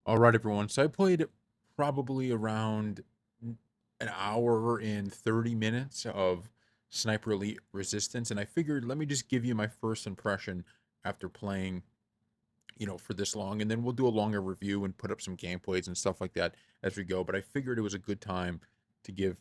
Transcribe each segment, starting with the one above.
All right, everyone. So I played probably around an hour and 30 minutes of Sniper Elite Resistance, and I figured let me just give you my first impression after playing, for this long, and then we'll do a longer review and put up some gameplays and stuff like that as we go. But I figured it was a good time to give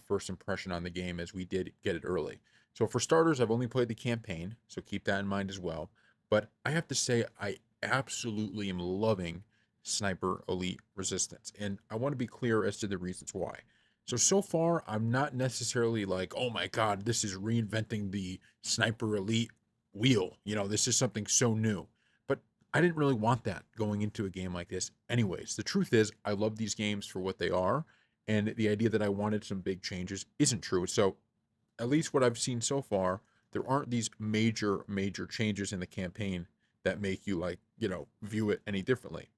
first impression on the game as we did get it early. So for starters, I've only played the campaign, so keep that in mind as well. But I have to say, I absolutely am loving Sniper Elite Resistance, and I want to be clear as to the reasons why. So far, I'm not necessarily like, oh my God, this is reinventing the Sniper Elite wheel. This is something so new. But I didn't really want that going into a game like this. Anyways, the truth is, I love these games for what they are, and the idea that I wanted some big changes isn't true. So, at least what I've seen so far, there aren't these major changes in the campaign that make you like, view it any differently.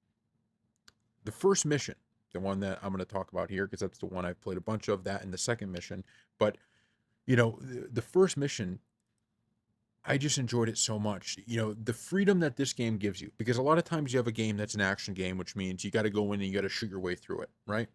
The first mission, the one that I'm going to talk about here, because that's the one I've played a bunch of, that and the second mission. But, the first mission, I just enjoyed it so much. The freedom that this game gives you, because a lot of times you have a game that's an action game, which means you got to go in and you got to shoot your way through it, right?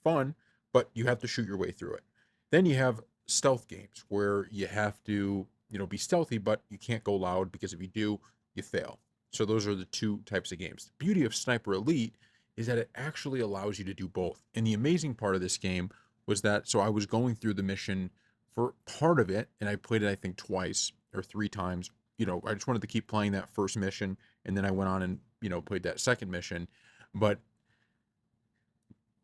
Fun, but you have to shoot your way through it. Then you have stealth games where you have to, be stealthy, but you can't go loud because if you do, you fail. So those are the two types of games. The beauty of Sniper Elite is that it actually allows you to do both. And the amazing part of this game was that so I was going through the mission for part of it, and I played it I think twice or three times. I just wanted to keep playing that first mission, and then I went on and played that second mission. But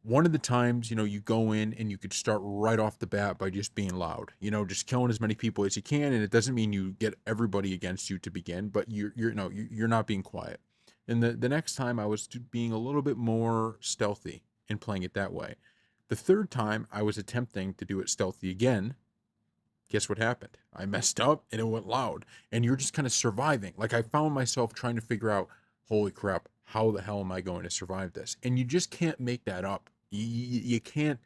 one of the times, you go in and you could start right off the bat by just being loud, just killing as many people as you can, and it doesn't mean you get everybody against you to begin, but you're no, you're not being quiet. And the next time I was being a little bit more stealthy and playing it that way. The third time I was attempting to do it stealthy again. Guess what happened? I messed up and it went loud. And you're just kind of surviving. Like I found myself trying to figure out, holy crap, how the hell am I going to survive this? And you just can't make that up. You can't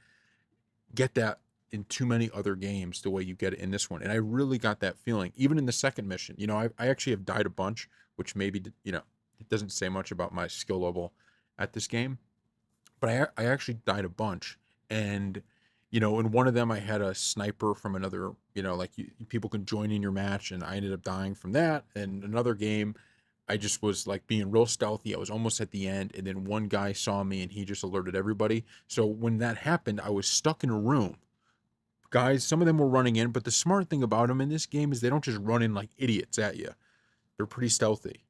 get that in too many other games the way you get it in this one. And I really got that feeling. Even in the second mission, I actually have died a bunch, which maybe, it doesn't say much about my skill level at this game. But I actually died a bunch. And in one of them I had a sniper from another, like people can join in your match, and I ended up dying from that. And another game, I just was like being real stealthy. I was almost at the end, and then one guy saw me and he just alerted everybody. So when that happened, I was stuck in a room. Guys, some of them were running in, but the smart thing about them in this game is they don't just run in like idiots at you. They're pretty stealthy.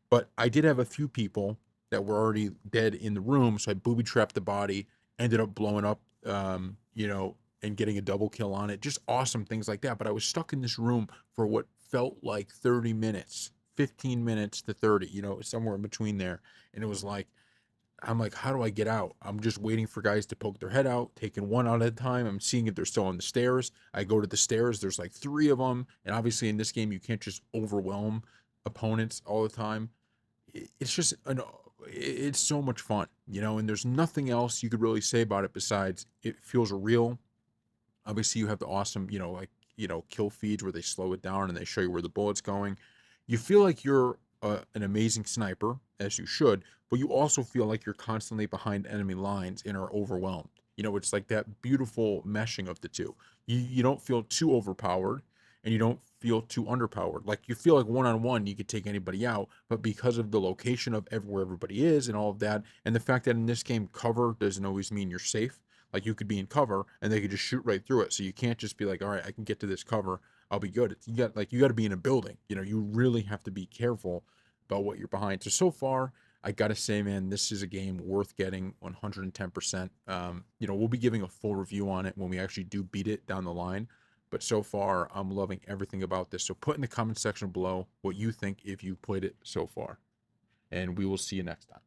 But I did have a few people that were already dead in the room, so I booby trapped the body, ended up blowing up, and getting a double kill on it. Just awesome things like that. But I was stuck in this room for what felt like 30 minutes, 15 minutes to 30, somewhere in between there. And it was like, I'm like, how do I get out? I'm just waiting for guys to poke their head out, taking one out at a time. I'm seeing if they're still on the stairs. I go to the stairs. There's like three of them. And obviously, in this game, you can't just overwhelm opponents all the time. It's just it's so much fun, and there's nothing else you could really say about it besides it feels real. Obviously, you have the awesome, kill feeds where they slow it down and they show you where the bullet's going. You feel like you're an amazing sniper, as you should, but you also feel like you're constantly behind enemy lines and are overwhelmed. It's like that beautiful meshing of the two. You don't feel too overpowered, and you don't feel too underpowered. Like you feel like one on one, you could take anybody out, but because of the location of where everybody is and all of that, and the fact that in this game cover doesn't always mean you're safe. Like you could be in cover and they could just shoot right through it. So you can't just be like, all right, I can get to this cover. I'll be good. You got to be in a building. You really have to be careful about what you're behind. So far, I gotta say, man, this is a game worth getting 110%. We'll be giving a full review on it when we actually do beat it down the line. But so far, I'm loving everything about this. So put in the comment section below what you think if you played it so far. And we will see you next time.